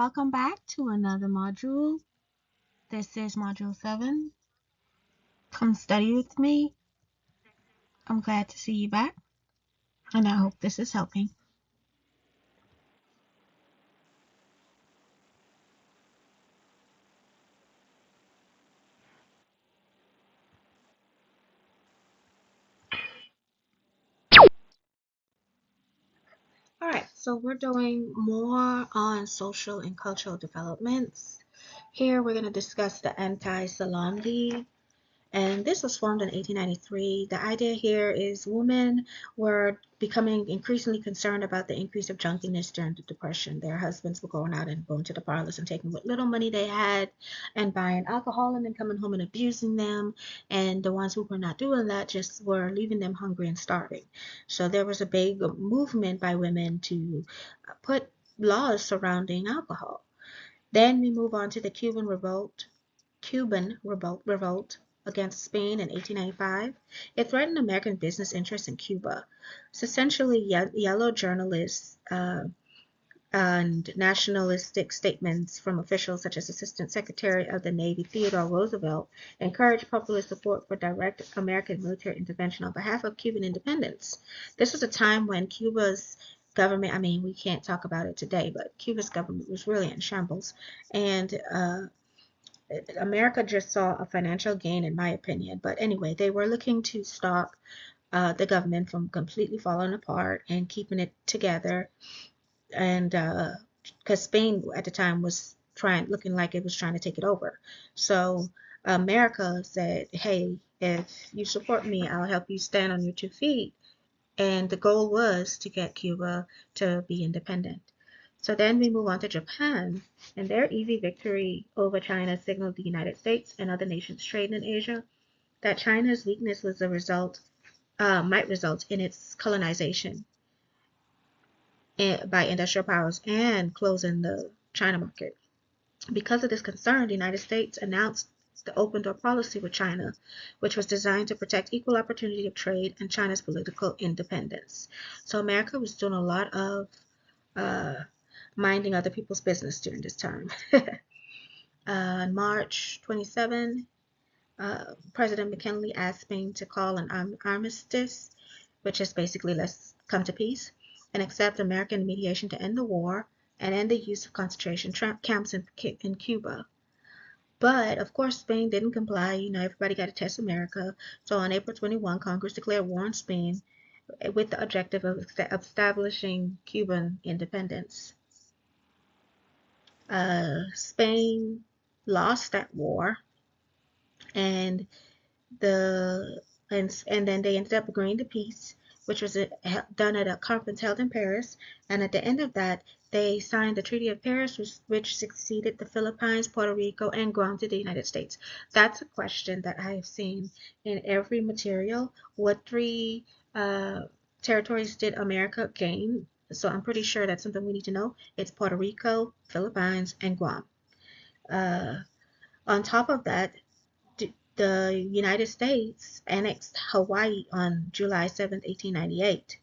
welcome back to another module. This is Module 7. Come study with me. I'm glad to see you back, and I hope this is helping. All right, so we're doing more on social and cultural developments. Here we're going to discuss the Anti-Salon League. And this was formed in 1893. The idea here is women were becoming increasingly concerned about the increase of drunkenness during the Depression. Their husbands were going out and going to the parlors and taking what little money they had and buying alcohol and then coming home and abusing them. And the ones who were not doing that just were leaving them hungry and starving. So there was a big movement by women to put laws surrounding alcohol. Then we move on to the Cuban revolt against Spain in 1895. It threatened American business interests in Cuba. So essentially, yellow journalists and nationalistic statements from officials such as Assistant Secretary of the Navy Theodore Roosevelt encouraged popular support for direct American military intervention on behalf of Cuban independence. This was a time when Cuba's government, I mean, we can't talk about it today, but Cuba's government was really in shambles. And America just saw a financial gain, in my opinion. But anyway, they were looking to stop the government from completely falling apart and keeping it together. And because Spain at the time was looking like it was trying to take it over. So America said, hey, if you support me, I'll help you stand on your 2 feet. And the goal was to get Cuba to be independent. So then we move on to Japan, and their easy victory over China signaled the United States and other nations trading in Asia that China's weakness was might result in its colonization by industrial powers and closing the China market. Because of this concern, the United States announced the open door policy with China, which was designed to protect equal opportunity of trade and China's political independence. So America was doing a lot of uh, minding other people's business during this time. On March 27, President McKinley asked Spain to call an armistice, which is basically let's come to peace, and accept American mediation to end the war and end the use of concentration camps in Cuba. But of course, Spain didn't comply. You know, everybody got to test America. So on April 21, Congress declared war on Spain with the objective of establishing Cuban independence. Spain lost that war, and then they ended up agreeing to peace, which was done at a conference held in Paris. And at the end of that, they signed the Treaty of Paris, which succeeded the Philippines, Puerto Rico, and Guam to the United States. That's a question that I have seen in every material. What three territories did America gain? So I'm pretty sure that's something we need to know. It's Puerto Rico, Philippines, and Guam. Uh, on top of that, the United States annexed Hawaii on July 7th, 1898.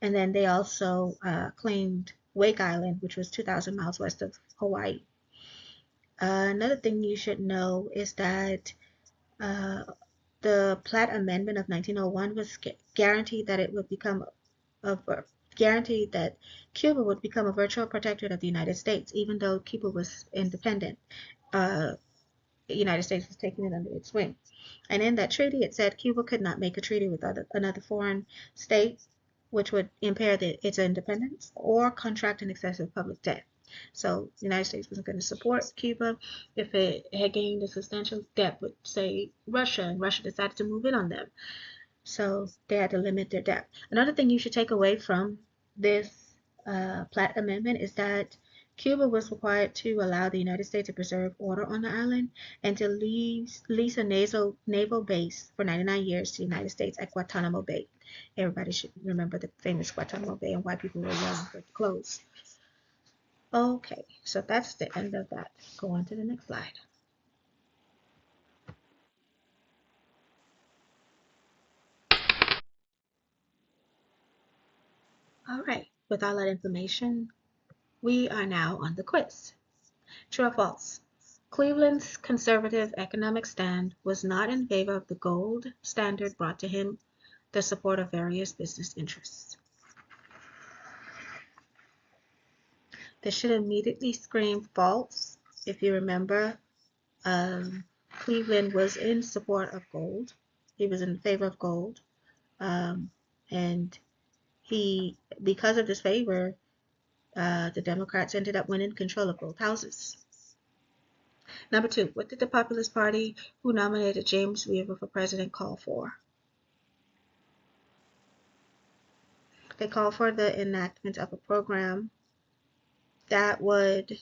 And then they also claimed Wake Island, which was 2,000 miles west of Hawaii. Another thing you should know is that uh, the Platt Amendment of 1901 was guaranteed that it would become a guaranteed that Cuba would become a virtual protectorate of the United States, even though Cuba was independent. The United States was taking it under its wing. And in that treaty, it said Cuba could not make a treaty with another foreign state, which would impair its independence, or contract an excessive public debt. So the United States wasn't going to support Cuba if it had gained a substantial debt with, say, Russia, and Russia decided to move in on them. So they had to limit their debt. Another thing you should take away from this Platt Amendment is that Cuba was required to allow the United States to preserve order on the island and to lease a naval base for 99 years to the United States at Guantanamo Bay. Everybody should remember the famous Guantanamo Bay and why people were yelling for it closed. Okay, so that's the end of that. Go on to the next slide. All right, with all that information, we are now on the quiz. True or false? Cleveland's conservative economic stand was not in favor of the gold standard, brought to him the support of various business interests. This should immediately scream false. If you remember, Cleveland was in support of gold. He was in favor of gold. And because of this favor, the Democrats ended up winning control of both houses. Number 2, what did the Populist Party, who nominated James Weaver for president, call for? They called for the enactment of a program that would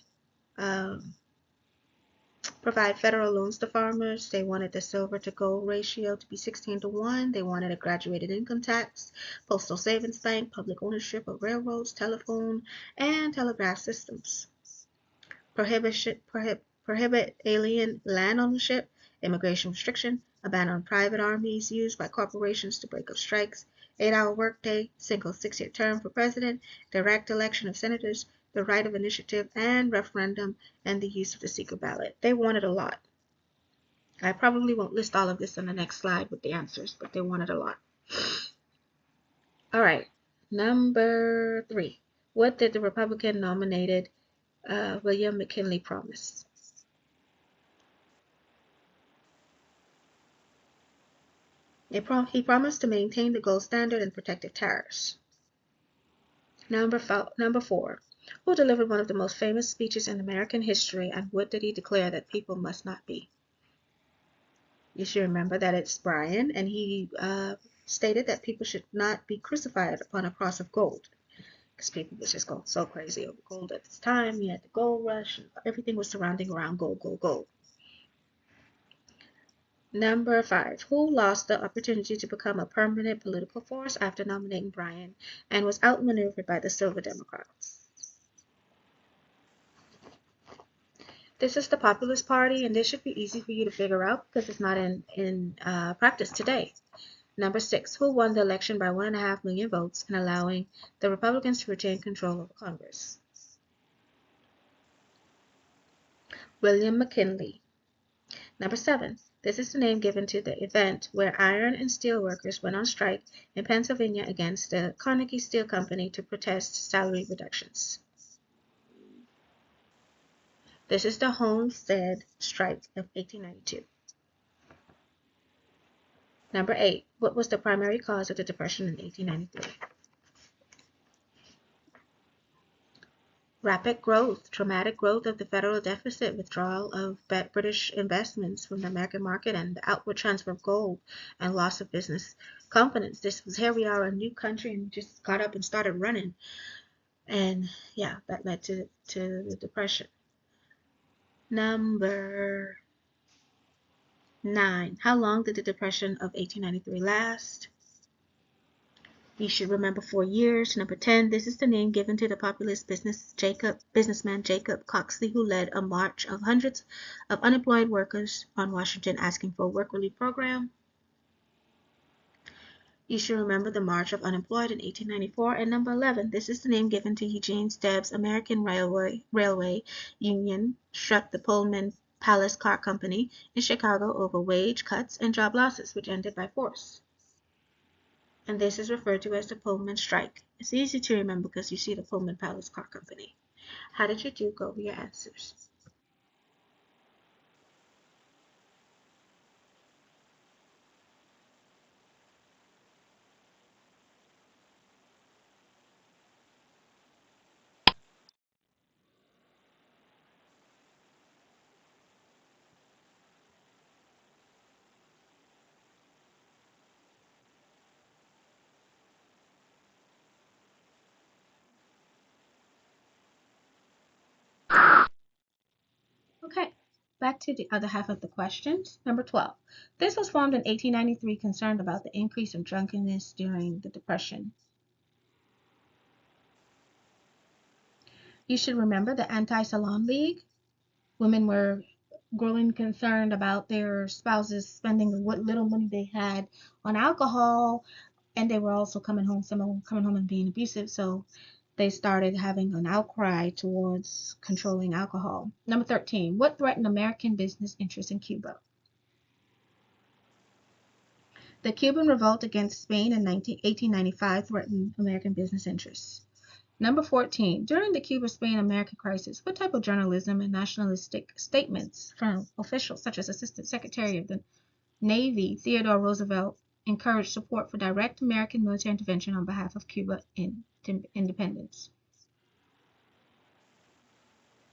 provide federal loans to farmers. They wanted the silver to gold ratio to be 16-1. They wanted a graduated income tax, postal savings bank, public ownership of railroads, telephone, and telegraph systems. Prohibit alien land ownership, immigration restriction, a ban on private armies used by corporations to break up strikes, 8-hour workday, single 6-year term for president, direct election of senators, the right of initiative and referendum, and the use of the secret ballot. They wanted a lot. I probably won't list all of this on the next slide with the answers, but they wanted a lot. All right, number 3. What did the Republican nominated William McKinley promise? He promised to maintain the gold standard and protective tariffs. Number 4. Who delivered one of the most famous speeches in American history, and what did he declare that people must not be? You should remember that it's Brian, and he stated that people should not be crucified upon a cross of gold, because people was just going so crazy over gold at this time. You had the gold rush, and everything was surrounding around gold, gold, gold. Number 5. Who lost the opportunity to become a permanent political force after nominating Bryan and was outmaneuvered by the Silver Democrats? This is the Populist Party, and this should be easy for you to figure out because it's not in practice today. Number 6. Who won the election by 1.5 million votes and allowing the Republicans to retain control of Congress? William McKinley. Number 7. This is the name given to the event where iron and steel workers went on strike in Pennsylvania against the Carnegie Steel Company to protest salary reductions. This is the Homestead Strike of 1892. Number 8. What was the primary cause of the Depression in 1893? Rapid growth, dramatic growth of the federal deficit, withdrawal of British investments from the American market, and the outward transfer of gold and loss of business confidence. This was, here we are, a new country, and just got up and started running. And yeah, that led to the Depression. Number 9. How long did the Depression of 1893 last? You should remember 4 years. Number 10, this is the name given to the populist businessman Jacob Coxley, who led a march of hundreds of unemployed workers on Washington asking for a work relief program. You should remember the March of Unemployed in 1894. And number 11, this is the name given to Eugene Debs' American Railway Union struck the Pullman Palace Car Company in Chicago over wage cuts and job losses, which ended by force. And this is referred to as the Pullman strike. It's easy to remember because you see the Pullman Palace Car Company. How did you do? Go over your answers. Okay, back to the other half of the questions. Number 12. This was formed in 1893, concerned about the increase of drunkenness during the Depression. You should remember the Anti-Salon League. Women were growing concerned about their spouses spending what little money they had on alcohol, and they were also coming home, some of them coming home and being abusive. So they started having an outcry towards controlling alcohol. Number 13, what threatened American business interests in Cuba? The Cuban revolt against Spain in 1895 threatened American business interests. Number 14, during the Cuba-Spain-American crisis, what type of journalism and nationalistic statements from officials such as Assistant Secretary of the Navy Theodore Roosevelt encouraged support for direct American military intervention on behalf of Cuba independence?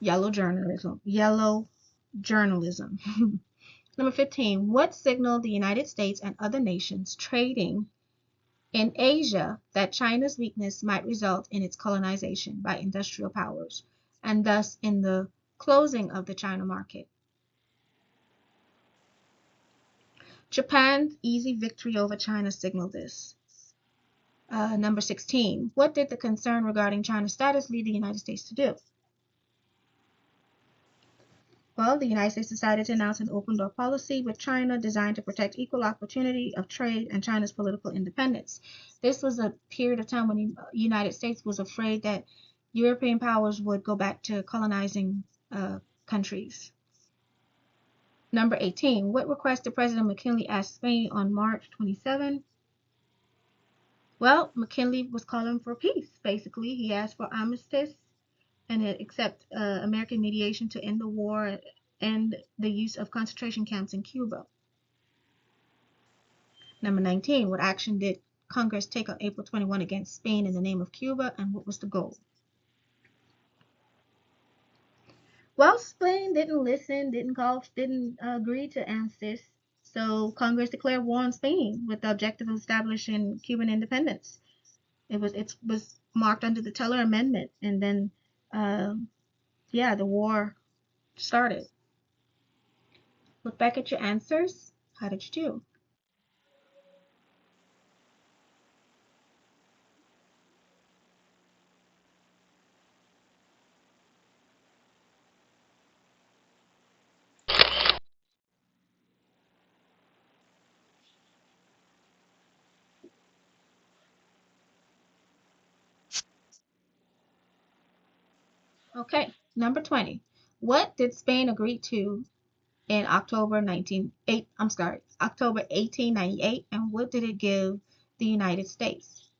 Yellow journalism. Yellow journalism. Number 15, what signaled the United States and other nations trading in Asia that China's weakness might result in its colonization by industrial powers, and thus in the closing of the China market? Japan's easy victory over China signaled this. Number 16, what did the concern regarding China's status lead the United States to do? Well, the United States decided to announce an open door policy with China designed to protect equal opportunity of trade and China's political independence. This was a period of time when the United States was afraid that European powers would go back to colonizing countries. Number 18, what request did President McKinley ask Spain on March 27? Well, McKinley was calling for peace, basically. He asked for armistice and accept American mediation to end the war and the use of concentration camps in Cuba. Number 19, what action did Congress take on April 21 against Spain in the name of Cuba, and what was the goal? Well, Spain didn't listen, didn't agree to armistice, so Congress declared war on Spain with the objective of establishing Cuban independence. It was marked under the Teller Amendment, and then the war started. Look back at your answers. How did you do? Okay, number 20. What did Spain agree to in October 1898, and what did it give the United States?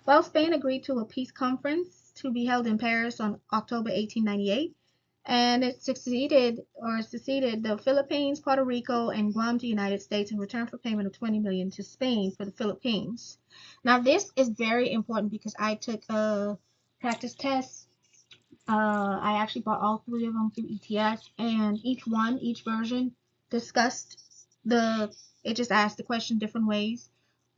Well, Spain agreed to a peace conference to be held in Paris on October 1898, and it seceded the Philippines, Puerto Rico, and Guam to the United States in return for payment of $20 million to Spain for the Philippines. Now, this is very important because I took a practice test. I actually bought all three of them through ETS, and each version discussed it just asked the question different ways.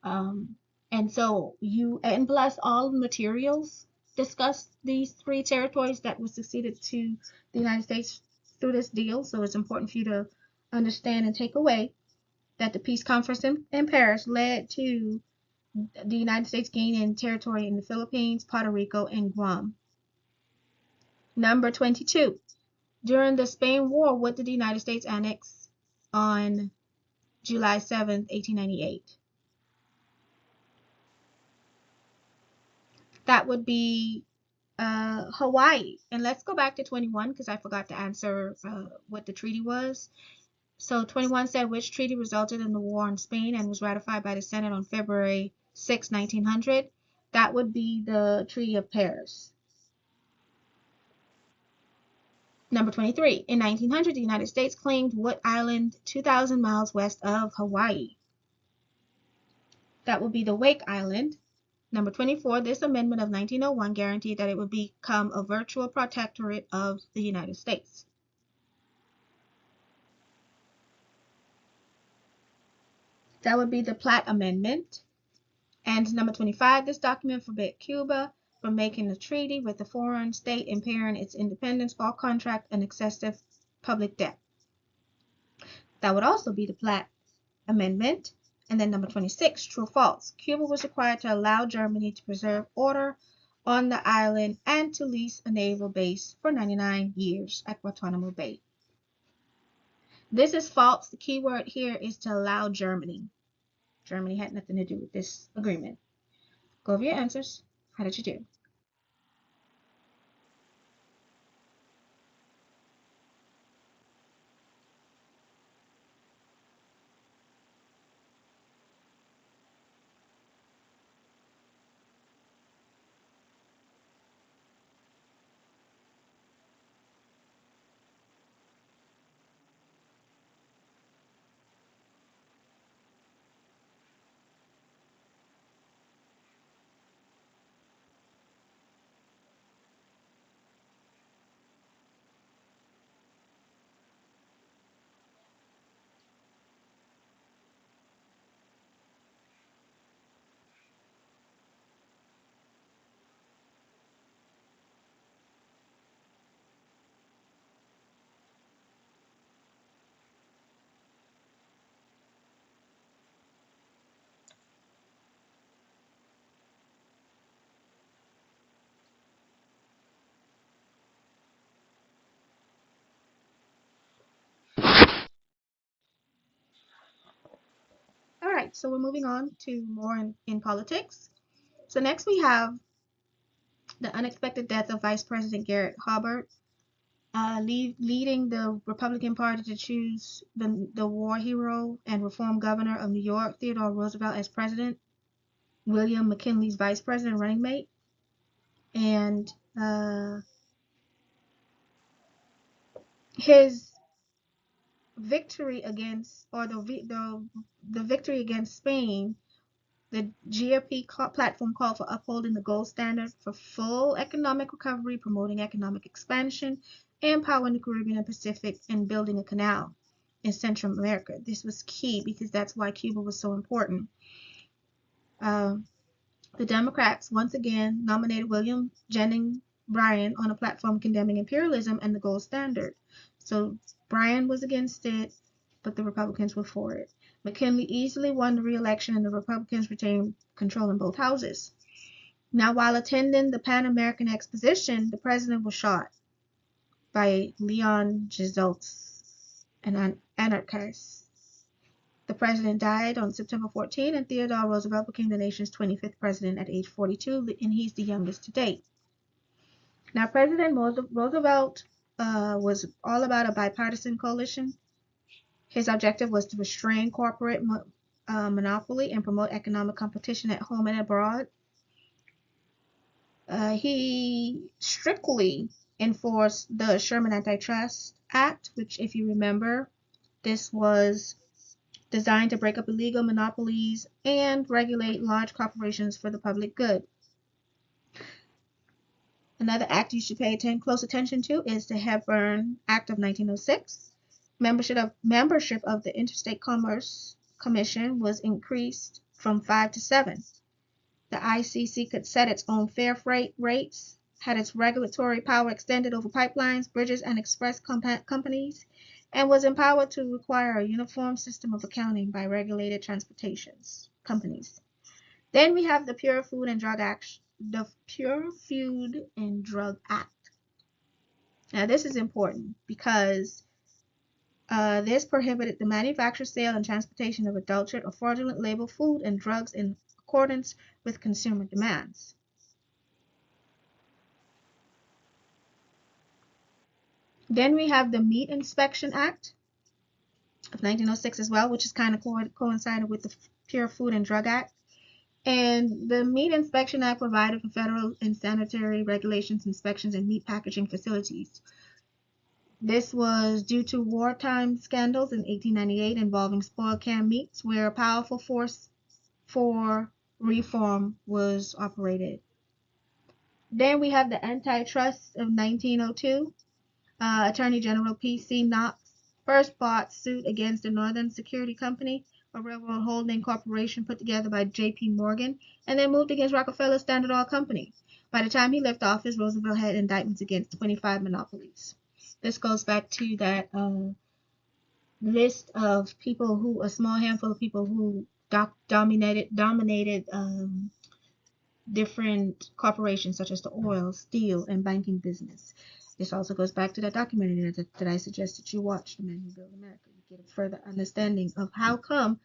Um, and so and plus all materials discussed these three territories that were succeeded to the United States through this deal. So it's important for you to understand and take away that the peace conference in Paris led to the United States gaining territory in the Philippines, Puerto Rico, and Guam. Number 22. During the Spain War, what did the United States annex on July 7th, 1898? That would be Hawaii. And let's go back to 21 because I forgot to answer what the treaty was. So 21 said which treaty resulted in the war in Spain and was ratified by the Senate on February 6, 1900. That would be the Treaty of Paris. Number 23. In 1900, the United States claimed what island 2,000 miles west of Hawaii? That would be the Wake Island. Number 24. This amendment of 1901 guaranteed that it would become a virtual protectorate of the United States. That would be the Platt Amendment. And number 25. This document forbade Cuba from making a treaty with a foreign state impairing its independence or contract an excessive public debt. That would also be the Platt Amendment. And then number 26, true or false. Cuba was required to allow Germany to preserve order on the island and to lease a naval base for 99 years at Guantanamo Bay. This is false. The key word here is to allow Germany. Germany had nothing to do with this agreement. Go over your answers. How did you do? All right, so we're moving on to more in politics. So next we have the unexpected death of Vice President Garrett Hobart, leading the Republican Party to choose the war hero and reform governor of New York, Theodore Roosevelt, as president, William McKinley's vice president running mate, and his victory against, or the victory against Spain. The GOP platform called for upholding the gold standard for full economic recovery, promoting economic expansion, empowering the Caribbean and Pacific, and building a canal in Central America. This was key because that's why Cuba was so important. Uh, the Democrats once again nominated William Jennings Bryan on a platform condemning imperialism and the gold standard. So Bryan was against it, but the Republicans were for it. McKinley easily won the re-election and the Republicans retained control in both houses. Now, while attending the Pan American Exposition, the president was shot by Leon Jesuits, an anarchist. The president died on September 14, and Theodore Roosevelt became the nation's 25th president at age 42, and he's the youngest to date. Now, President Roosevelt was all about a bipartisan coalition. His objective was to restrain corporate monopoly and promote economic competition at home and abroad. He strictly enforced the Sherman Antitrust Act, which, if you remember, this was designed to break up illegal monopolies and regulate large corporations for the public good. Another act you should pay close attention to is the Hepburn Act of 1906. Membership of the Interstate Commerce Commission was increased from 5 to 7. The ICC could set its own fair freight rates, had its regulatory power extended over pipelines, bridges, and express companies, and was empowered to require a uniform system of accounting by regulated transportation companies. Then we have the Pure Food and Drug Act. The Pure Food and Drug Act. Now, this is important because this prohibited the manufacture, sale, and transportation of adulterated or fraudulent labeled food and drugs in accordance with consumer demands. Then we have the Meat Inspection Act of 1906 as well, which is kind of coincided with the Pure Food and Drug Act. And the Meat Inspection Act provided for federal and sanitary regulations, inspections, and meat packaging facilities. This was due to wartime scandals in 1898 involving spoiled canned meats, where a powerful force for reform was operated. Then we have the Antitrust of 1902. Attorney General P.C. Knox first brought suit against the Northern Security Company, a railroad holding corporation put together by J.P. Morgan, and then moved against Rockefeller's Standard Oil Company. By the time he left office, Roosevelt had indictments against 25 monopolies. This goes back to that list of people who, a small handful of people who dominated different corporations such as the oil, steel, and banking business. This also goes back to that documentary that I suggested you watch, The Men Who Built America. You get a further understanding of how come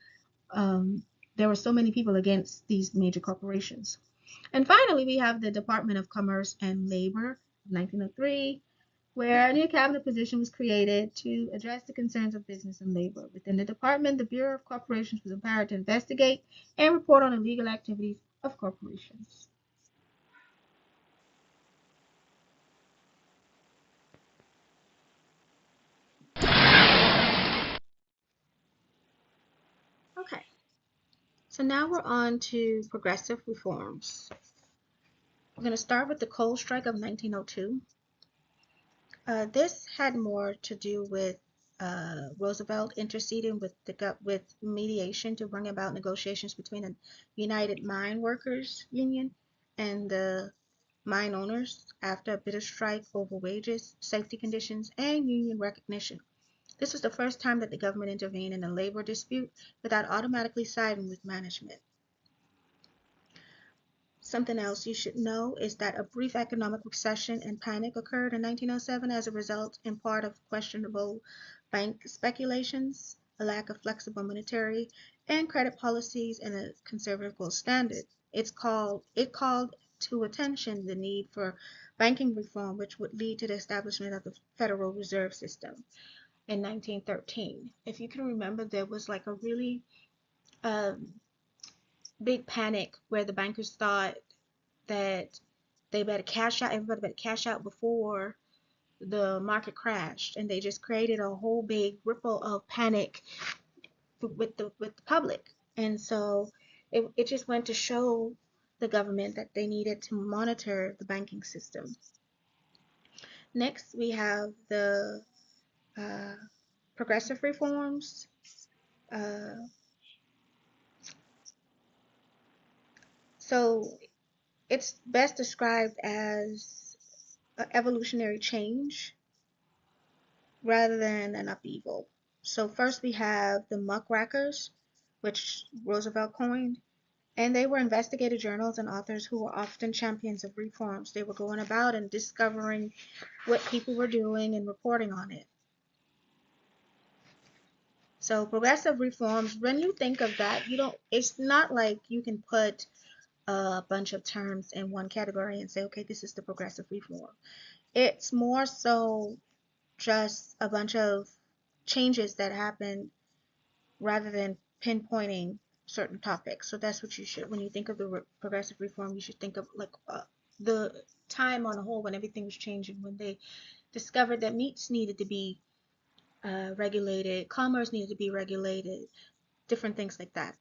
there were so many people against these major corporations. And finally, we have the Department of Commerce and Labor of 1903, where a new cabinet position was created to address the concerns of business and labor. Within the department, the Bureau of Corporations was empowered to investigate and report on illegal activities of corporations. Okay, so now we're on to progressive reforms. We're going to start with the coal strike of 1902. This had more to do with Roosevelt interceding with mediation to bring about negotiations between the United Mine Workers Union and the mine owners after a bitter strike over wages, safety conditions, and union recognition. This was the first time that the government intervened in a labor dispute without automatically siding with management. Something else you should know is that a brief economic recession and panic occurred in 1907 as a result, in part, of questionable bank speculations, a lack of flexible monetary and credit policies, and a conservative gold standard. It called to attention the need for banking reform, which would lead to the establishment of the Federal Reserve System in 1913. If you can remember, there was like a really um, big panic where the bankers thought that they better cash out, everybody better cash out before the market crashed, and they just created a whole big ripple of panic with the public. And so it just went to show the government that they needed to monitor the banking system. Next, we have the uh, progressive reforms. Uh, so it's best described as evolutionary change rather than an upheaval. So first we have the muckrackers, which Roosevelt coined, and they were investigative journals and authors who were often champions of reforms. They were going about and discovering what people were doing and reporting on it. So progressive reforms, when you think of that, it's not like you can put a bunch of terms in one category and say, okay, this is the progressive reform. It's more so just a bunch of changes that happen rather than pinpointing certain topics. So that's what you should, when you think of the progressive reform, you should think of like the time on the whole when everything was changing, when they discovered that meats needed to be regulated, commerce needed to be regulated, different things like that.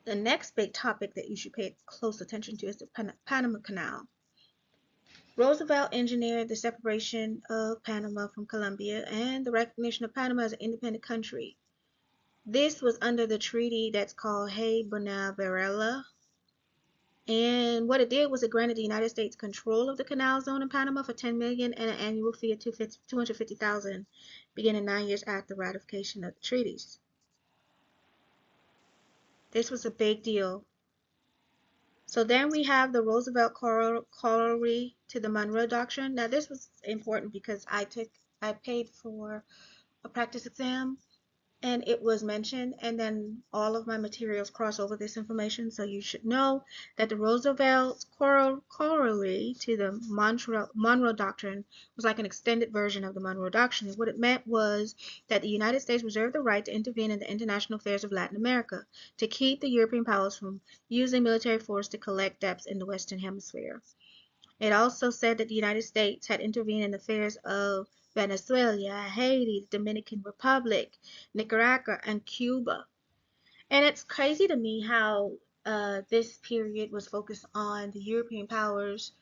The next big topic that you should pay close attention to is the Panama Canal. Roosevelt engineered the separation of Panama from Colombia and the recognition of Panama as an independent country. This was under the treaty that's called Hay-Buenaventura. And what it did was it granted the United States control of the canal zone in Panama for $10 million and an annual fee of $250,000, beginning 9 years after ratification of the treaties. This was a big deal. So then we have the Roosevelt corollary to the Monroe Doctrine. Now this was important because I paid for a practice exam and it was mentioned, and then all of my materials cross over this information, so you should know that the Roosevelt corollary to the Monroe Doctrine was like an extended version of the Monroe Doctrine. What it meant was that the United States reserved the right to intervene in the international affairs of Latin America to keep the European powers from using military force to collect debts in the Western Hemisphere. It also said that the United States had intervened in the affairs of Venezuela, Haiti, the Dominican Republic, Nicaragua, and Cuba. And it's crazy to me how this period was focused on the European powers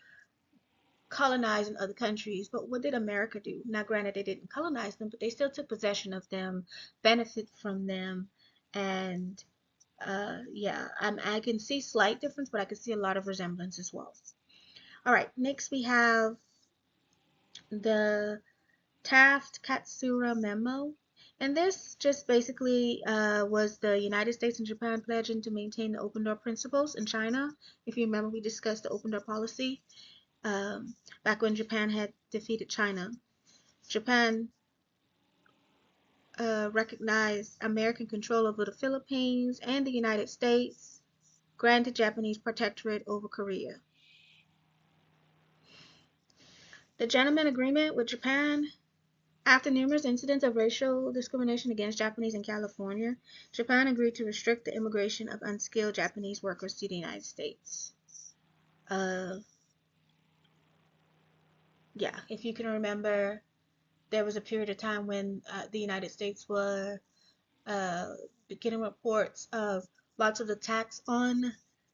colonizing other countries. But what did America do? Now, granted, they didn't colonize them, but they still took possession of them, benefit from them, and yeah, I can see slight difference, but I can see a lot of resemblance as well. All right, next we have the Taft-Katsura Memo. And this just basically was the United States and Japan pledging to maintain the open door principles in China. If you remember, we discussed the open door policy back when Japan had defeated China. Japan recognized American control over the Philippines and the United States. granted Japanese protectorate over Korea. The Gentleman Agreement with Japan. After numerous incidents of racial discrimination against Japanese in California, Japan agreed to restrict the immigration of unskilled Japanese workers to the United States. Yeah, if you can remember, there was a period of time when the United States were uh, getting reports of lots of attacks on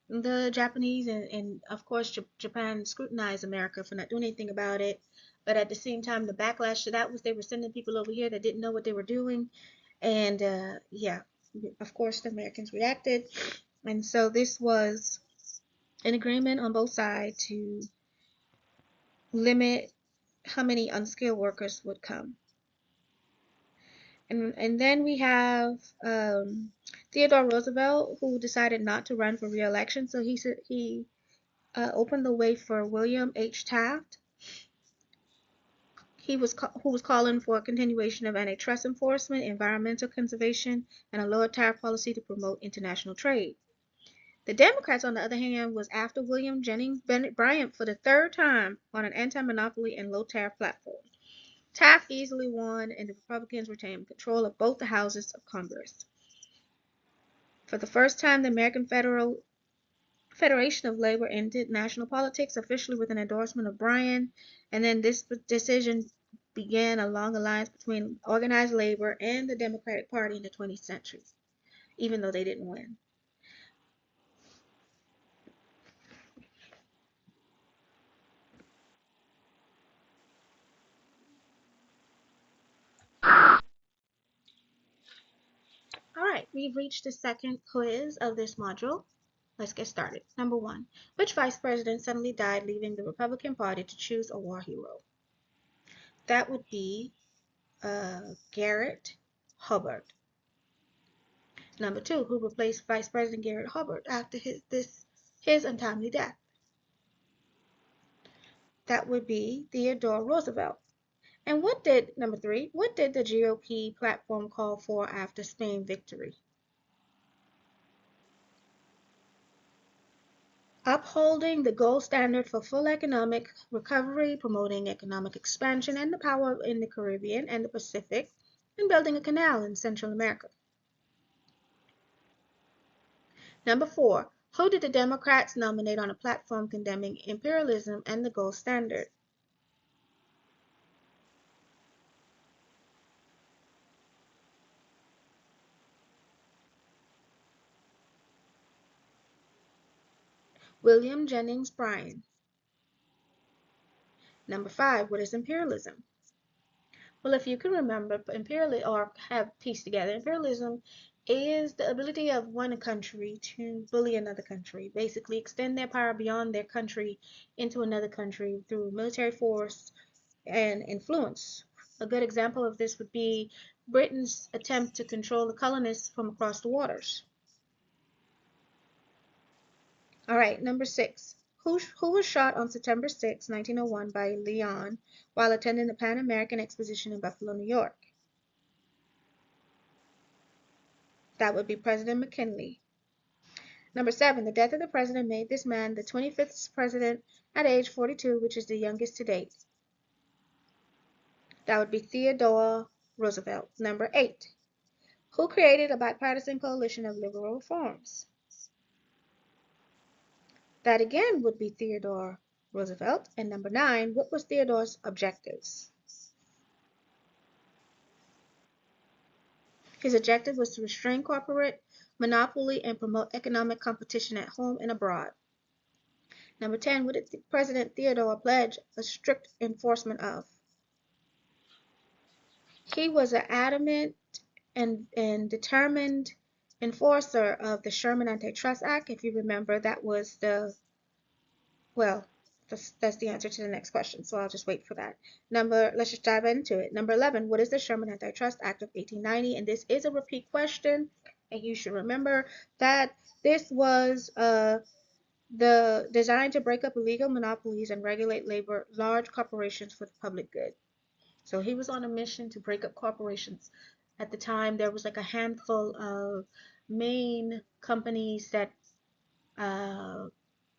the Japanese, and of course, Japan scrutinized America for not doing anything about it. But at the same time, the backlash to that was they were sending people over here that didn't know what they were doing. And yeah, of course, the Americans reacted. And so this was an agreement on both sides to limit how many unskilled workers would come. And then we have Theodore Roosevelt, who decided not to run for re-election. So he opened the way for William H. Taft. Who was calling for a continuation of antitrust enforcement, environmental conservation, and a lower tariff policy to promote international trade. The Democrats, on the other hand, was after William Jennings Bryan for the third time on an anti-monopoly and low-tariff platform. Taft easily won, and the Republicans retained control of both the houses of Congress. For the first time, the American Federation of Labor ended national politics officially with an endorsement of Bryan, and then this decision began a long alliance between organized labor and the Democratic Party in the 20th century, even though they didn't win. All right, we've reached the second quiz of this module. Let's get started. Number 1. Which vice president suddenly died, leaving the Republican Party to choose a war hero? That would be Garrett Hubbard. Number 2. Who replaced Vice President Garrett Hubbard after his untimely death? That would be Theodore Roosevelt. And number 3, what did the GOP platform call for after Spain victory? Upholding the gold standard for full economic recovery, promoting economic expansion and the power in the Caribbean and the Pacific, and building a canal in Central America. Number 4, who did the Democrats nominate on a platform condemning imperialism and the gold standard? William Jennings Bryan. Number 5, what is imperialism? Well, if you can remember, imperialism, or have pieced together, imperialism is the ability of one country to bully another country, basically extend their power beyond their country into another country through military force and influence. A good example of this would be Britain's attempt to control the colonists from across the waters. All right, number 6. Who was shot on September 6, 1901 by Leon while attending the Pan American Exposition in Buffalo, New York? That would be President McKinley. Number 7. The death of the president made this man the 25th president at age 42, which is the youngest to date. That would be Theodore Roosevelt. Number 8. Who created a bipartisan coalition of liberal reforms? That again would be Theodore Roosevelt. And number 9, what was Theodore's objectives? His objective was to restrain corporate monopoly and promote economic competition at home and abroad. Number 10, what did President Theodore pledge a strict enforcement of? He was an adamant and determined enforcer of the Sherman Antitrust Act. If you remember, that was well, that's the answer to the next question, so I'll just wait for that. Let's just dive into it. Number 11, what is the Sherman Antitrust Act of 1890? And this is a repeat question, and you should remember that this was the designed to break up illegal monopolies and regulate large corporations for the public good. So he was on a mission to break up corporations. At the time, there was like a handful of main companies that uh,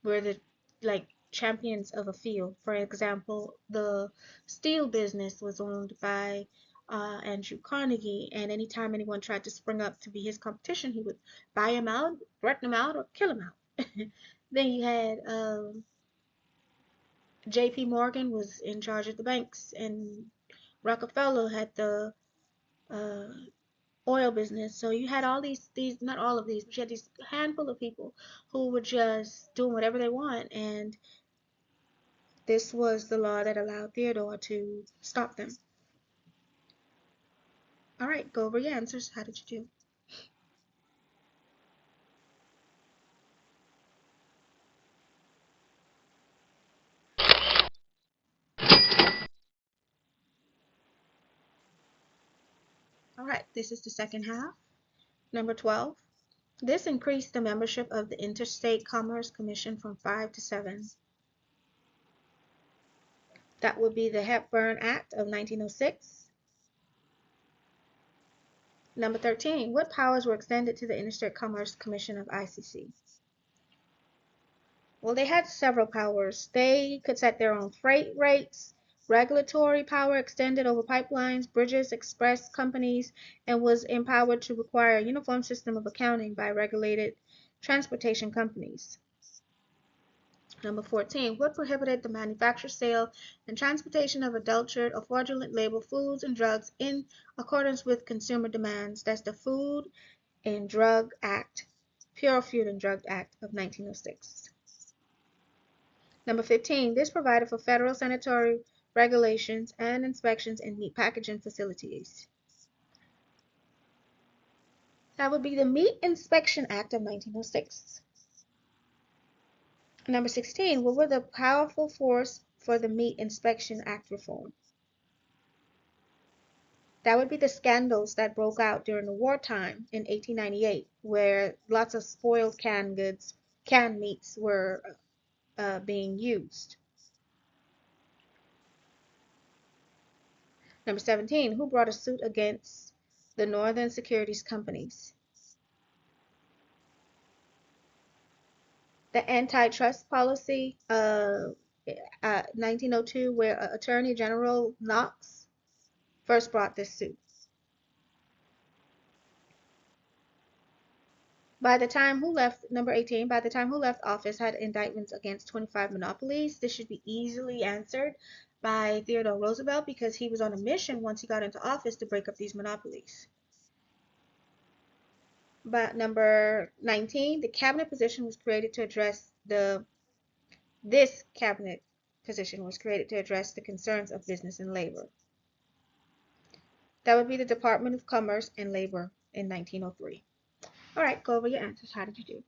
were the like champions of a field. For example, the steel business was owned by Andrew Carnegie, and anytime anyone tried to spring up to be his competition, he would buy him out, threaten him out, or kill him out. Then you had J.P. Morgan was in charge of the banks, and Rockefeller had the uh, oil business. So you had all these not all of these, but you had these handful of people who were just doing whatever they want, and this was the law that allowed Theodore to stop them. All right, go over your answers. How did you do? All right, this is the second half. Number 12. This increased the membership of the Interstate Commerce Commission from 5 to 7. That would be the Hepburn Act of 1906. Number 13. What powers were extended to the Interstate Commerce Commission of ICC? Well, they had several powers. They could set their own freight rates, regulatory power extended over pipelines, bridges, express companies, and was empowered to require a uniform system of accounting by regulated transportation companies. Number 14. What prohibited the manufacture, sale, and transportation of adulterated or fraudulent labeled foods and drugs in accordance with consumer demands? That's the Food and Drug Act, Pure Food and Drug Act of 1906. Number 15, this provided for federal sanitary regulations and inspections in meat packaging facilities. That would be the Meat Inspection Act of 1906. Number 16, what were the powerful force for the Meat Inspection Act reform? That would be the scandals that broke out during the wartime in 1898, where lots of spoiled canned goods, canned meats were being used. Number 17, who brought a suit against the Northern Securities Companies? The antitrust policy 1902, where Attorney General Knox first brought this suit. By the time who left, number 18, by the time who left office had indictments against 25 monopolies. This should be easily answered by Theodore Roosevelt because he was on a mission once he got into office to break up these monopolies. But number 19, the cabinet position was created to address this cabinet position was created to address the concerns of business and labor. That would be the Department of Commerce and Labor in 1903. All right, go over your answers. How did you do?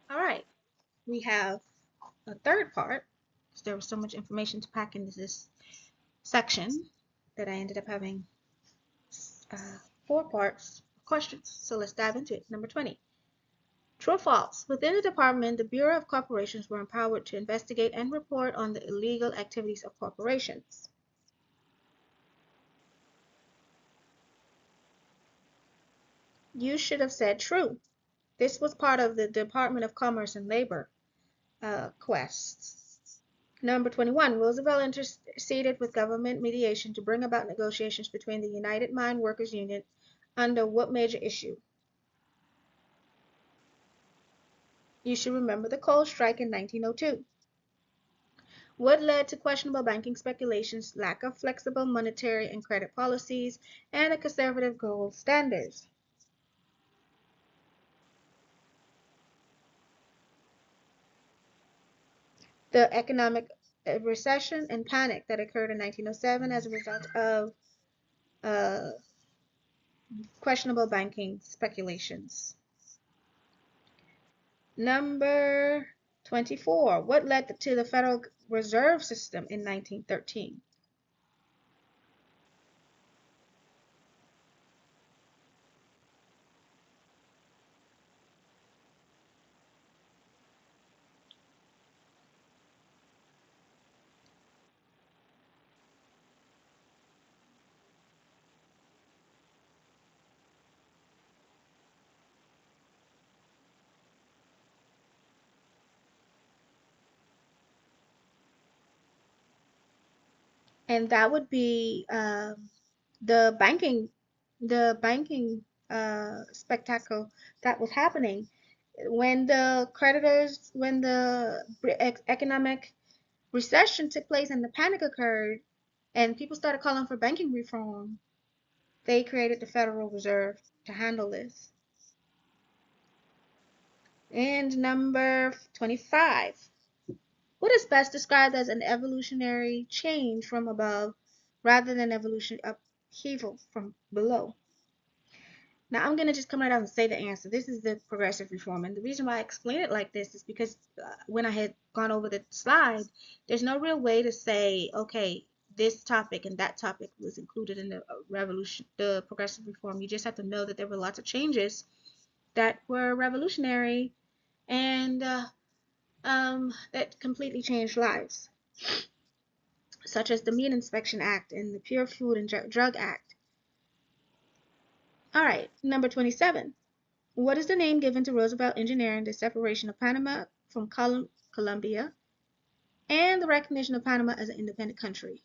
All right, we have a third part. There was so much information to pack into this section that I ended up having uh, 4 parts of questions. So let's dive into it. Number 20. True or false? Within the department, the Bureau of Corporations were empowered to investigate and report on the illegal activities of corporations. You should have said true. This was part of the Department of Commerce and Labor quests. Number 21, Roosevelt interceded with government mediation to bring about negotiations between the United Mine Workers Union under what major issue? You should remember the coal strike in 1902. What led to questionable banking speculations, lack of flexible monetary and credit policies, and a conservative gold standards? The economic recession and panic that occurred in 1907 as a result of uh, questionable banking speculations. Number 24. What led to the Federal Reserve System in 1913? and that would be the banking, the banking spectacle that was happening when the creditors, when the economic recession took place and the panic occurred, and people started calling for banking reform. They created the Federal Reserve to handle this. And number 25. What is best described as an evolutionary change from above rather than evolution upheaval from below? Now, I'm going to just come right out and say the answer. This is the progressive reform. And the reason why I explain it like this is because when I had gone over the slide, there's no real way to say, okay, this topic and that topic was included in the revolution, the progressive reform. You just have to know that there were lots of changes that were revolutionary and that completely changed lives, such as the Meat Inspection Act and the Pure Food and Drug Act. All right, number 27. What is the name given to Roosevelt engineering the separation of Panama from Colombia and the recognition of Panama as an independent country?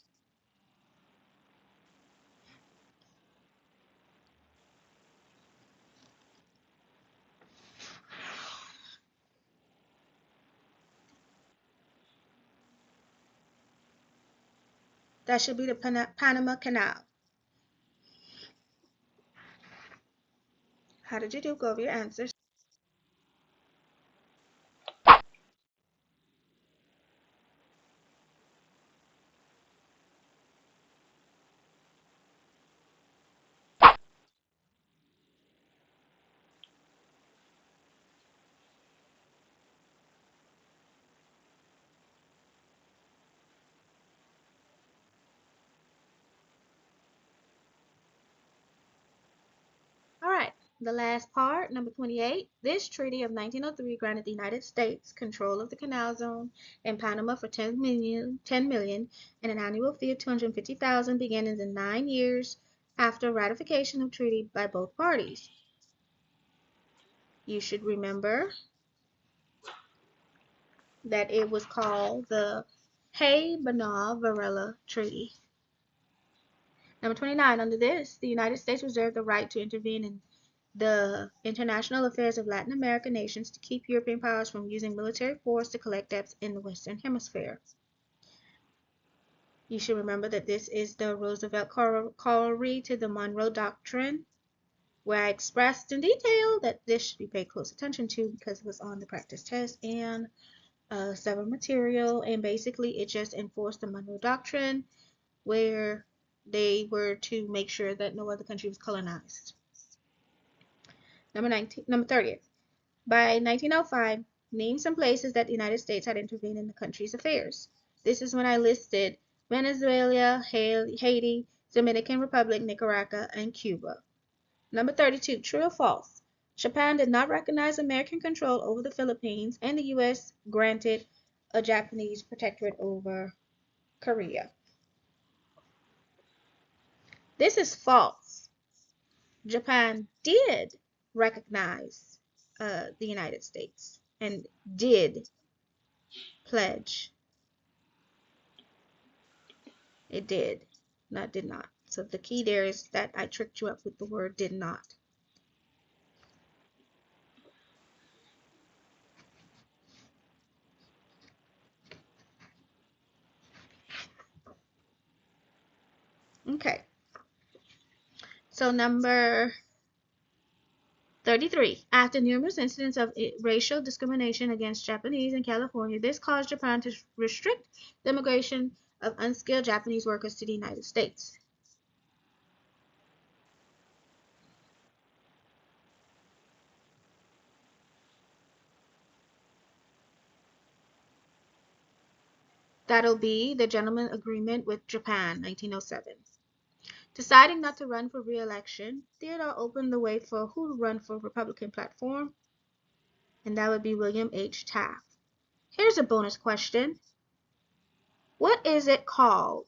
That should be the Panama Canal. How did you do? Go over your answers. All right, the last part, number 28. This treaty of 1903 granted the United States control of the canal zone in Panama for 10 million and an annual fee of 250,000 beginning in 9 years after ratification of treaty by both parties. You should remember that it was called the Hay-Bonar-Varela Treaty. Number 29. Under this, the United States reserved the right to intervene in the international affairs of Latin American nations to keep European powers from using military force to collect debts in the Western Hemisphere. You should remember that this is the Roosevelt corollary to the Monroe Doctrine, where I expressed in detail that this should be paid close attention to because it was on the practice test and several material, and basically it just enforced the Monroe Doctrine, where they were to make sure that no other country was colonized. Number 30. By 1905, name some places that the United States had intervened in the country's affairs. This is when I listed Venezuela, Haiti, Dominican Republic, Nicaragua, and Cuba. Number 32. True or false? Japan did not recognize American control over the Philippines, and the U.S. granted a Japanese protectorate over Korea. This is false. Japan did recognize the United States and did pledge. It did, not did not. So the key there is that I tricked you up with the word did not. Okay. So number 33. After numerous incidents of racial discrimination against Japanese in California, this caused Japan to restrict the immigration of unskilled Japanese workers to the United States. That'll be the Gentleman Agreement with Japan, 1907. Deciding not to run for re-election, Theodore opened the way for who to run for Republican platform, and that would be William H. Taft. Here's a bonus question. What is it called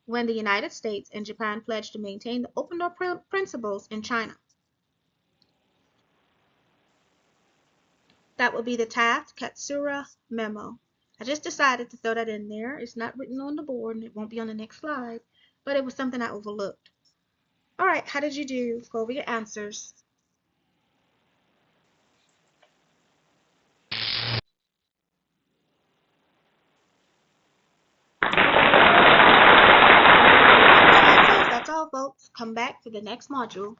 when the United States and Japan pledged to maintain the open door principles in China? That would be the Taft-Katsura Memo. I just decided to throw that in there. It's not written on the board and it won't be on the next slide, but it was something I overlooked. All right, how did you do? Go over your answers. That's all, folks. Come back for the next module.